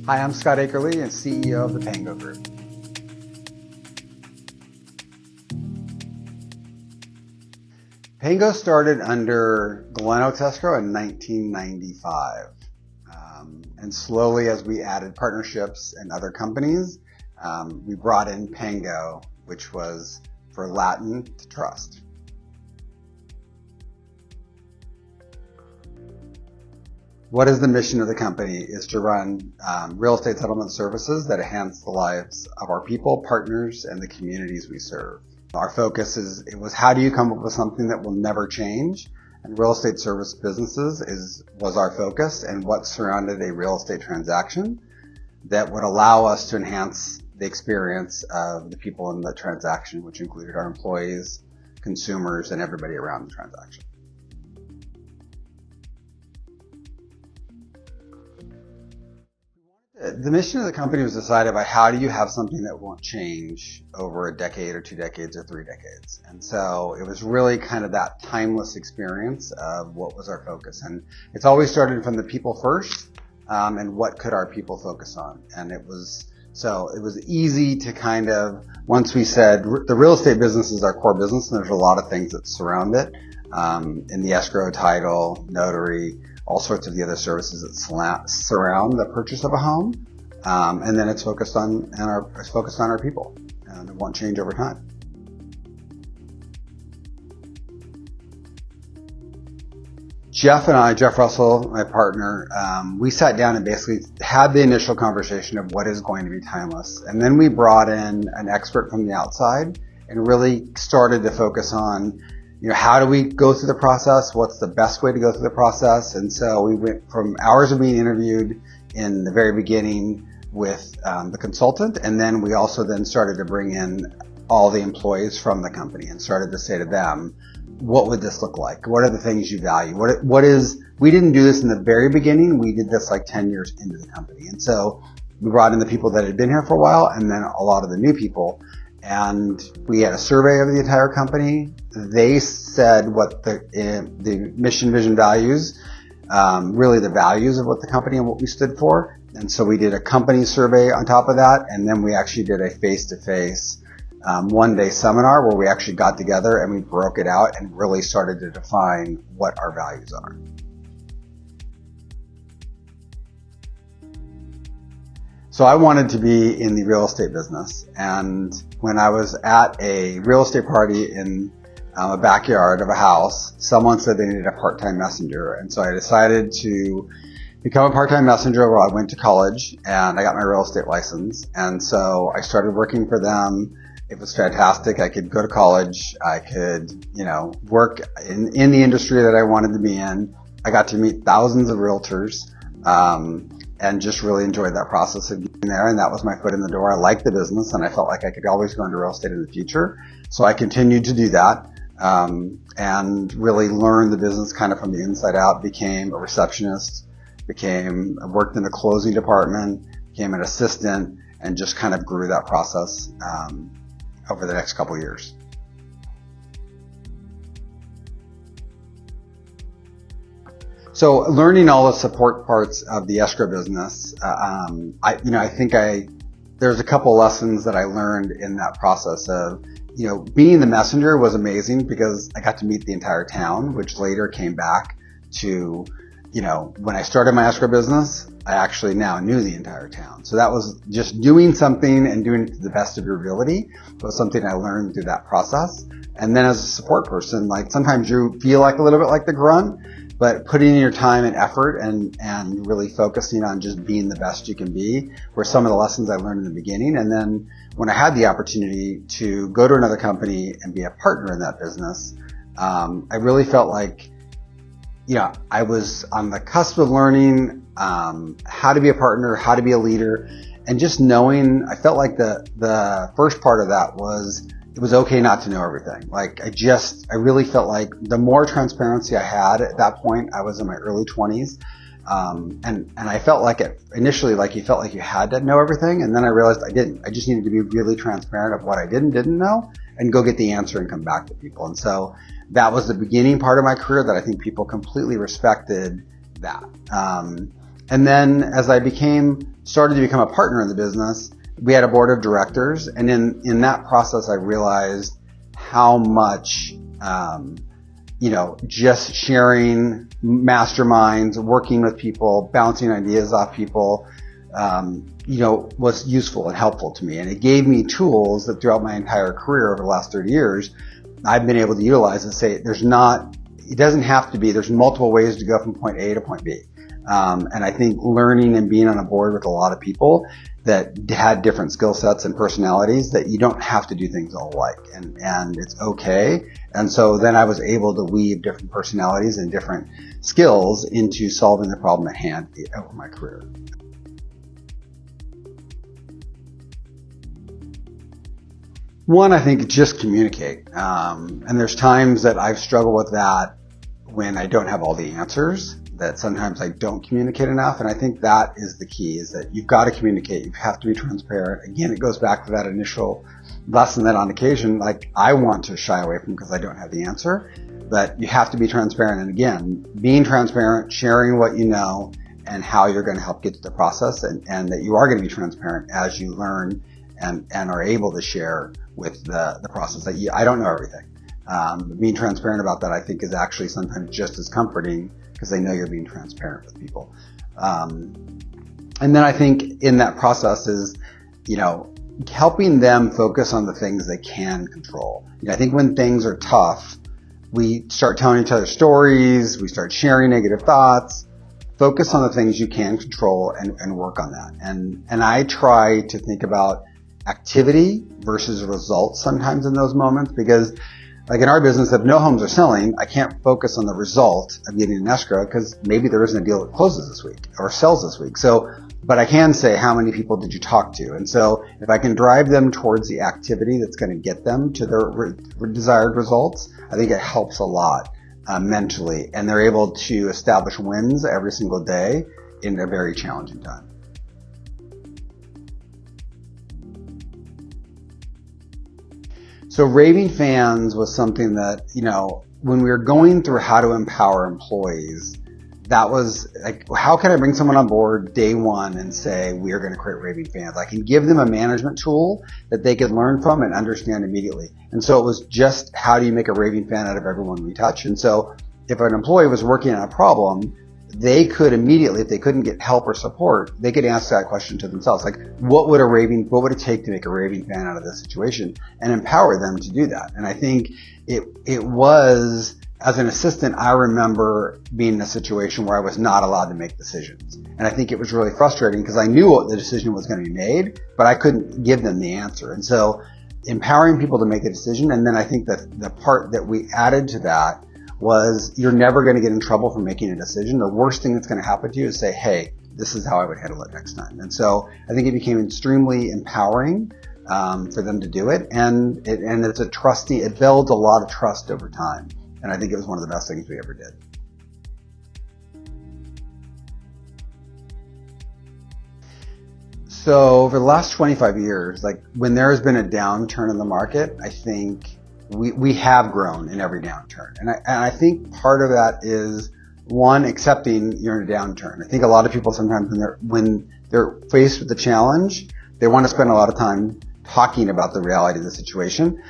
Hi, I'm Scott Akerley and CEO of the Pango Group. Pango started under Glen Oaks Escrow in 1995. And slowly as we added partnerships and other companies, we brought in Pango, which was for Latin to trust. What is the mission of the company is to run real estate settlement services that enhance the lives of our people, partners, and the communities we serve. Our focus was how do you come up with something that will never change? And real estate service businesses was our focus, and what surrounded a real estate transaction that would allow us to enhance the experience of the people in the transaction, which included our employees, consumers, and everybody around the transaction. The mission of the company was decided by how do you have something that won't change over a decade or 2 decades or 3 decades. And so it was really kind of that timeless experience of what was our focus. And it's always started from the people first, and what could our people focus on. And it was easy to kind of, once we said the real estate business is our core business, and there's a lot of things that surround it, in the escrow, title, notary, all sorts of the other services that surround the purchase of a home, and then it's focused on our people, and it won't change over time. Jeff Russell, my partner, we sat down and basically had the initial conversation of what is going to be timeless, and then we brought in an expert from the outside and really started to focus on, how do we go through the process? What's the best way to go through the process? And so we went from hours of being interviewed in the very beginning with the consultant, and then we also then started to bring in all the employees from the company and started to say to them, what would this look like? What are the things you value? We didn't do this in the very beginning. We did this like 10 years into the company. And so we brought in the people that had been here for a while and then a lot of the new people. And we had a survey of the entire company. They said what the mission, vision, values, really the values of what the company and what we stood for. And so we did a company survey on top of that. And then we actually did a face-to-face one-day seminar where we actually got together and we broke it out and really started to define what our values are. So I wanted to be in the real estate business, and when I was at a real estate party in a backyard of a house, someone said they needed a part-time messenger, and so I decided to become a part-time messenger. Well, I went to college and I got my real estate license, and so I started working for them. It was fantastic. I could go to college. I could, work in the industry that I wanted to be in. I got to meet thousands of realtors, and just really enjoyed that process of being there. And that was my foot in the door. I liked the business and I felt like I could always go into real estate in the future. So I continued to do that, and really learned the business kind of from the inside out, became a receptionist, worked in the closing department, became an assistant, and just kind of grew that process, over the next couple of years. So learning all the support parts of the escrow business, there's a couple lessons that I learned in that process of, being the messenger was amazing because I got to meet the entire town, which later came back to, when I started my escrow business, I actually now knew the entire town. So that was just doing something and doing it to the best of your ability. It was something I learned through that process. And then as a support person, like sometimes you feel like a little bit like the grunt, but putting in your time and effort and really focusing on just being the best you can be were some of the lessons I learned in the beginning. And then when I had the opportunity to go to another company and be a partner in that business, I really felt like, I was on the cusp of learning how to be a partner, how to be a leader, and just knowing, I felt like the first part of that was it was okay not to know everything. Like I really felt like the more transparency I had at that point, I was in my early 20s. And I felt like initially, like you felt like you had to know everything. And then I realized I didn't. I just needed to be really transparent of what I didn't know and go get the answer and come back to people. And so that was the beginning part of my career that I think people completely respected that. And then as I started to become a partner in the business, we had a board of directors. And in that process, I realized how much, just sharing masterminds, working with people, bouncing ideas off people, was useful and helpful to me. And it gave me tools that throughout my entire career over the last 30 years, I've been able to utilize and say, it doesn't have to be, there's multiple ways to go from point A to point B. And I think learning and being on a board with a lot of people that had different skill sets and personalities, that you don't have to do things all alike, and it's okay. And so then I was able to weave different personalities and different skills into solving the problem at hand over my career. One, I think just communicate. And there's times that I've struggled with that when I don't have all the answers, that sometimes I don't communicate enough. And I think that is the key, is that you've got to communicate. You have to be transparent. Again, it goes back to that initial lesson that on occasion, I want to shy away from because I don't have the answer, but you have to be transparent. And again, being transparent, sharing what you know and how you're going to help get to the process, and that you are going to be transparent as you learn and are able to share with the process. I don't know everything. Being transparent about that, I think, is actually sometimes just as comforting, because they know you're being transparent with people. And then I think in that process is, helping them focus on the things they can control. I think when things are tough, we start telling each other stories, we start sharing negative thoughts. Focus on the things you can control and work on that. And I try to think about activity versus results sometimes in those moments, because in our business, if no homes are selling, I can't focus on the result of getting an escrow because maybe there isn't a deal that closes this week or sells this week. But I can say, how many people did you talk to? And so if I can drive them towards the activity that's going to get them to their desired results, I think it helps a lot mentally. And they're able to establish wins every single day in a very challenging time. So raving fans was something that, when we were going through how to empower employees, that was how can I bring someone on board day one and say, we are going to create raving fans? I can give them a management tool that they could learn from and understand immediately. And so it was just, how do you make a raving fan out of everyone we touch? And so if an employee was working on a problem, they could immediately, if they couldn't get help or support, they could ask that question to themselves. What would it take to make a raving fan out of this situation, and empower them to do that? And I think it was, as an assistant, I remember being in a situation where I was not allowed to make decisions. And I think it was really frustrating because I knew what the decision was going to be made, but I couldn't give them the answer. And so empowering people to make a decision. And then I think that the part that we added to that was, you're never going to get in trouble for making a decision. The worst thing that's going to happen to you is say, hey, this is how I would handle it next time. And so I think it became extremely empowering for them to do it. And it's it builds a lot of trust over time. And I think it was one of the best things we ever did. So over the last 25 years, when there has been a downturn in the market, I think we have grown in every downturn. And I think part of that is, one, accepting you're in a downturn. I think a lot of people sometimes when they're faced with the challenge, they want to spend a lot of time talking about the reality of the situation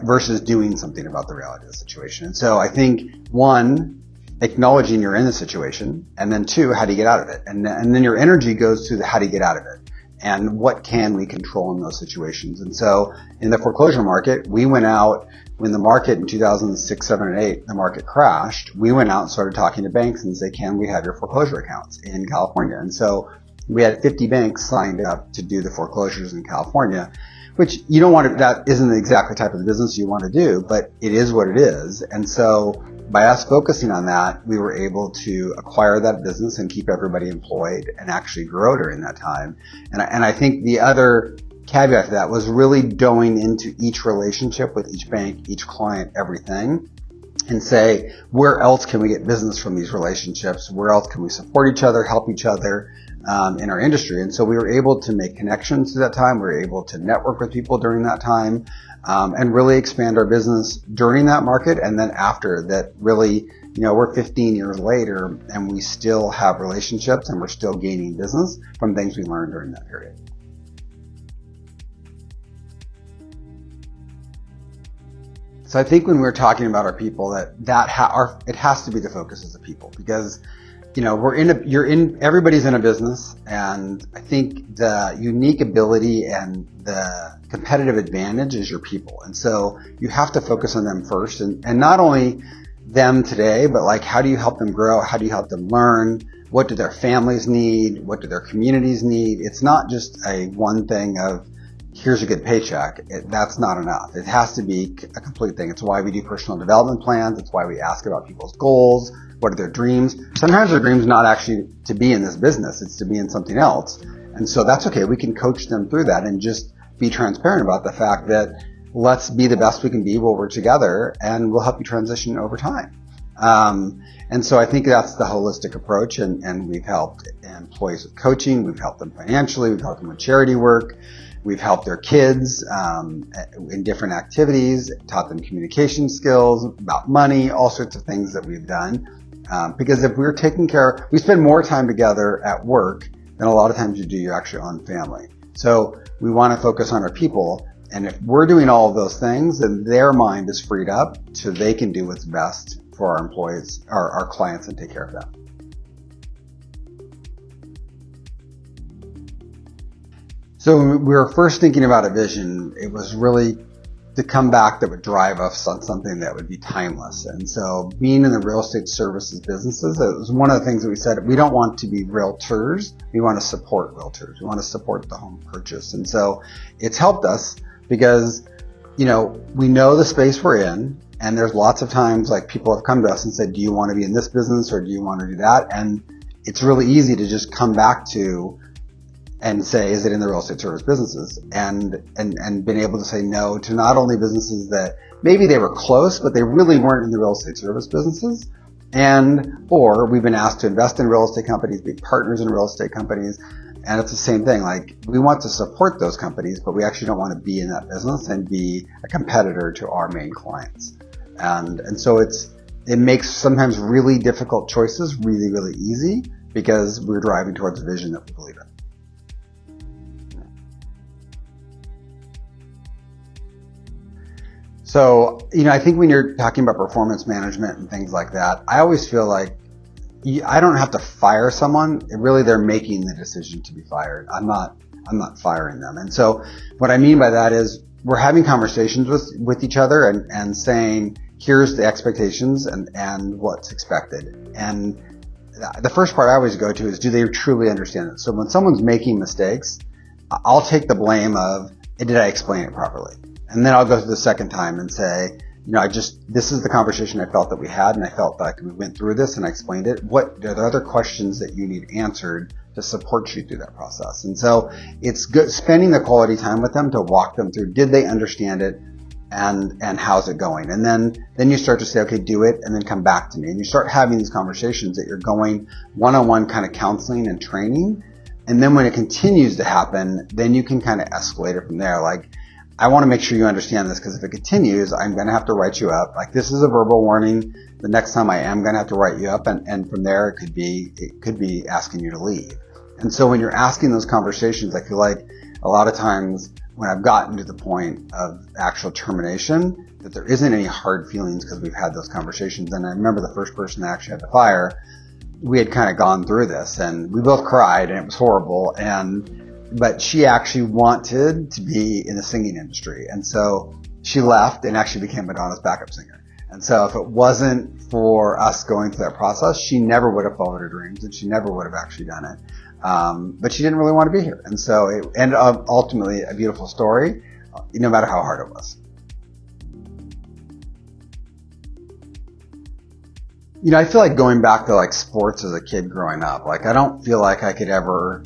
versus doing something about the reality of the situation. And so I think, one, acknowledging you're in the situation, and then two, how do you get out of it? And then your energy goes to how do you get out of it? And what can we control in those situations? And so in the foreclosure market, we went out when the market in 2006, 7, and 8, the market crashed. We went out and started talking to banks and say, can we have your foreclosure accounts in California? And so we had 50 banks signed up to do the foreclosures in California, which you don't want to, that isn't the exact type of business you want to do, but it is what it is. And so by us focusing on that, we were able to acquire that business and keep everybody employed and actually grow during that time. And I think the other caveat to that was really going into each relationship with each bank, each client, everything, and say, where else can we get business from these relationships? Where else can we support each other, help each other in our industry? And so we were able to make connections through that time. We were able to network with people during that time and really expand our business during that market. And then after that, really, we're 15 years later and we still have relationships and we're still gaining business from things we learned during that period. So I think when we're talking about our people, it has to be the focus as a people, because everybody's in a business, and I think the unique ability and the competitive advantage is your people. And so you have to focus on them first, and not only them today, but like, how do you help them grow? How do you help them learn? What do their families need? What do their communities need? It's not just a one thing of, here's a good paycheck. That's not enough. It has to be a complete thing. It's why we do personal development plans. It's why we ask about people's goals. What are their dreams? Sometimes their dreams not actually to be in this business. It's to be in something else. And so that's okay. We can coach them through that and just be transparent about the fact that let's be the best we can be while we're together, and we'll help you transition over time. And so I think that's the holistic approach, and we've helped employees with coaching. We've helped them financially. We've helped them with charity work. We've helped their kids in different activities, taught them communication skills, about money, all sorts of things that we've done. Because if we're we spend more time together at work than a lot of times you do your actual own family. So we want to focus on our people. And if we're doing all of those things, then their mind is freed up so they can do what's best for our employees, our clients, and take care of them. So when we were first thinking about a vision, it was really to come back that would drive us on something that would be timeless. And so being in the real estate services businesses, it was one of the things that we said, we don't want to be realtors. We want to support realtors. We want to support the home purchase. And so it's helped us because, we know the space we're in, and there's lots of times like people have come to us and said, do you want to be in this business or do you want to do that? And it's really easy to just come back to and say, is it in the real estate service businesses? And been able to say no to not only businesses that maybe they were close, but they really weren't in the real estate service businesses. Or we've been asked to invest in real estate companies, be partners in real estate companies. And it's the same thing. Like, we want to support those companies, but we actually don't want to be in that business and be a competitor to our main clients. And so it makes sometimes really difficult choices really, really easy because we're driving towards a vision that we believe in. So, I think when you're talking about performance management and things like that, I always feel like I don't have to fire someone. Really, they're making the decision to be fired. I'm not firing them. And so what I mean by that is we're having conversations with each other and saying, here's the expectations and what's expected. And the first part I always go to is, do they truly understand it? So when someone's making mistakes, I'll take the blame of, did I explain it properly? And then I'll go through the second time and say, this is the conversation I felt that we had, and I felt like we went through this and I explained it. What are the other questions that you need answered to support you through that process? And so it's good spending the quality time with them to walk them through, did they understand it, and how's it going? And then you start to say, okay, do it, and then come back to me. And you start having these conversations that you're going one-on-one kind of counseling and training. And then when it continues to happen, then you can kind of escalate it from there. Like, I want to make sure you understand this, because if it continues, I'm going to have to write you up. Like, this is a verbal warning. The next time I am going to have to write you up. And from there, it could be asking you to leave. And so when you're asking those conversations, I feel like a lot of times when I've gotten to the point of actual termination, that there isn't any hard feelings because we've had those conversations. And I remember the first person I actually had to fire, we had kind of gone through this and we both cried and it was horrible. But she actually wanted to be in the singing industry. And so she left and actually became Madonna's backup singer. And so if it wasn't for us going through that process, she never would have followed her dreams and she never would have actually done it. But she didn't really want to be here. And so it ended up ultimately a beautiful story, no matter how hard it was. I feel like going back to like sports as a kid growing up, like I don't feel like I could ever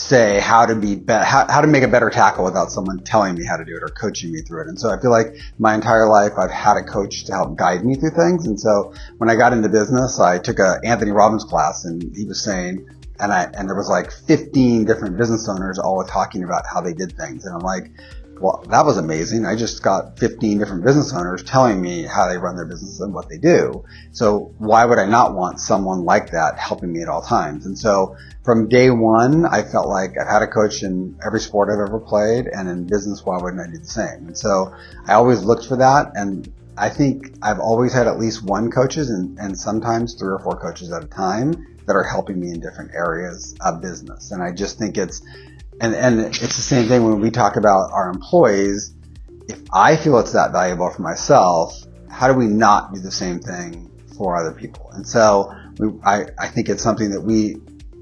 say how to make a better tackle without someone telling me how to do it or coaching me through it. And so I feel like my entire life I've had a coach to help guide me through things. And so when I got into business, I took a Anthony Robbins class, and he was saying, and there was like 15 different business owners all talking about how they did things. And I'm like, well, that was amazing. I just got 15 different business owners telling me how they run their business and what they do. So why would I not want someone like that helping me at all times? And so from day one, I felt like I've had a coach in every sport I've ever played, and in business, why wouldn't I do the same? And so I always looked for that. And I think I've always had at least one coaches and sometimes 3 or 4 coaches at a time that are helping me in different areas of business. And I just think it's the same thing when we talk about our employees. If I feel it's that valuable for myself, how do we not do the same thing for other people? And so I think it's something that we,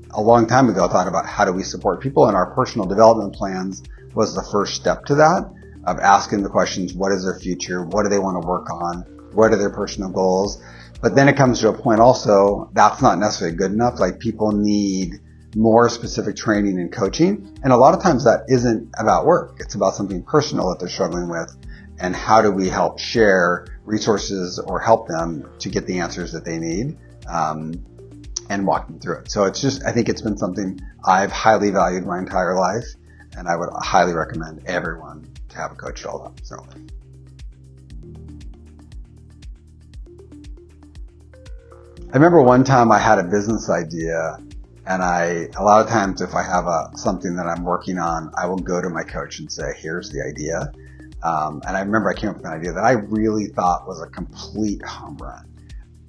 a long time ago, thought about how do we support people, and our personal development plans was the first step to that, of asking the questions, what is their future? What do they want to work on? What are their personal goals? But then it comes to a point also, that's not necessarily good enough. Like, people need more specific training and coaching. And a lot of times that isn't about work. It's about something personal that they're struggling with. And how do we help share resources or help them to get the answers that they need, and walk them through it. So it's just, I think it's been something I've highly valued my entire life. And I would highly recommend everyone to have a coach at all times. So. I remember one time I had a business idea, and a lot of times if I have something that I'm working on, I will go to my coach and say, here's the idea. And I remember I came up with an idea that I really thought was a complete home run,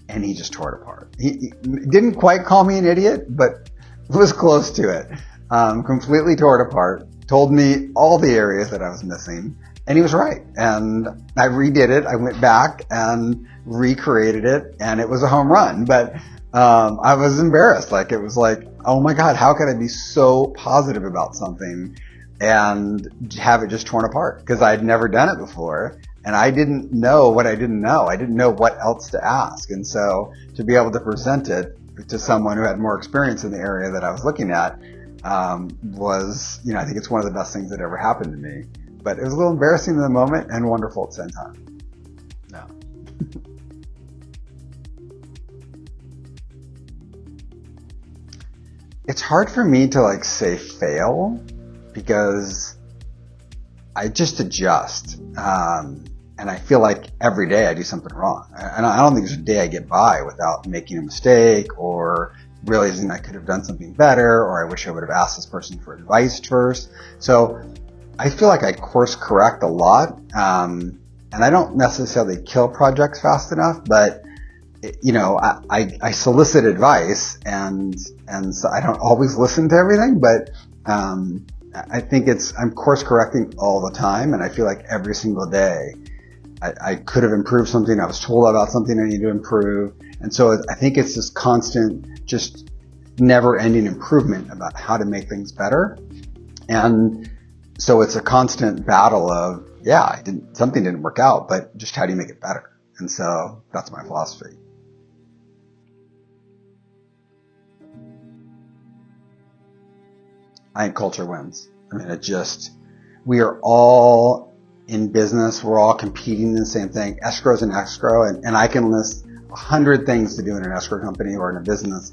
and he just tore it apart. He didn't quite call me an idiot, but was close to it. Completely tore it apart, told me all the areas that I was missing, and he was right. And I redid it. I went back and recreated it, and it was a home run. But I was embarrassed. Like, it was like, oh my God, how could I be so positive about something and have it just torn apart? Because I'd never done it before, and I didn't know what I didn't know. I didn't know what else to ask. And so to be able to present it to someone who had more experience in the area that I was looking at was, I think it's one of the best things that ever happened to me. But it was a little embarrassing in the moment and wonderful at the same time. No. It's hard for me to say fail, because I just adjust. And I feel like every day I do something wrong. And I don't think there's a day I get by without making a mistake or realizing I could have done something better, or I wish I would have asked this person for advice first. So I feel like I course correct a lot. And I don't necessarily kill projects fast enough, but I solicit advice, and so I don't always listen to everything, but I think I'm course correcting all the time, and I feel like every single day I could have improved something. I was told about something I need to improve, and so I think it's this constant, just never-ending improvement about how to make things better. And so it's a constant battle of, something didn't work out, but just how do you make it better? And so that's my philosophy. I think culture wins. I mean, we are all in business. We're all competing in the same thing. Escrow is an escrow, and I can list 100 things to do in an escrow company or in a business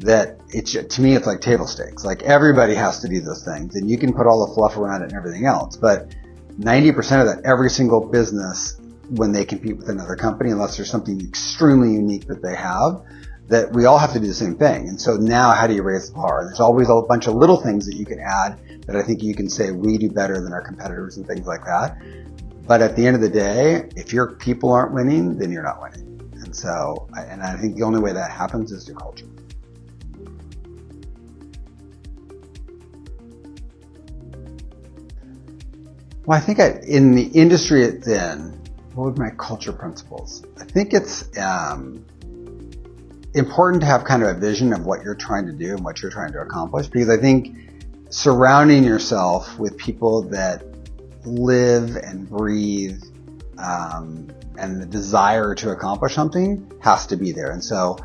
that to me, it's like table stakes. Like, everybody has to do those things, and you can put all the fluff around it and everything else. But 90% of that, every single business, when they compete with another company, unless there's something extremely unique that they have, that we all have to do the same thing. And so now, how do you raise the bar? There's always a bunch of little things that you can add that I think you can say we do better than our competitors and things like that. But at the end of the day, if your people aren't winning, then you're not winning. And so, I think the only way that happens is through culture. Well, I think in the industry it's in, what would my culture principles? I think it's important to have kind of a vision of what you're trying to do and what you're trying to accomplish, because I think surrounding yourself with people that live and breathe and the desire to accomplish something has to be there. And so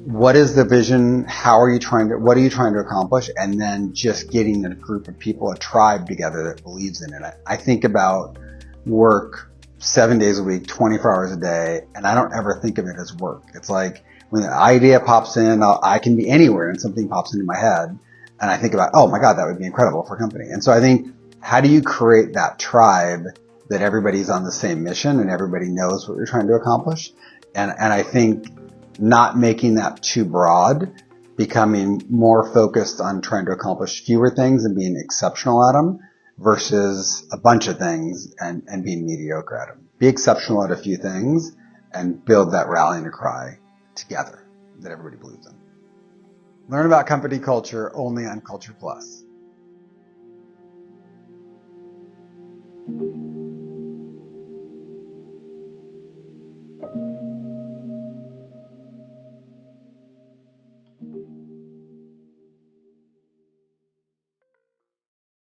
what is the vision? What are you trying to accomplish? And then just getting a group of people, a tribe together that believes in it. I think about work 7 days a week, 24 hours a day, and I don't ever think of it as work. It's like when an idea pops in, I can be anywhere and something pops into my head, and I think about, oh my God, that would be incredible for a company. And so I think, how do you create that tribe that everybody's on the same mission and everybody knows what you're trying to accomplish? And I think not making that too broad, becoming more focused on trying to accomplish fewer things and being exceptional at them versus a bunch of things and being mediocre at them. Be exceptional at a few things and build that rallying cry together that everybody believes in. Learn about company culture only on Kulture Plus.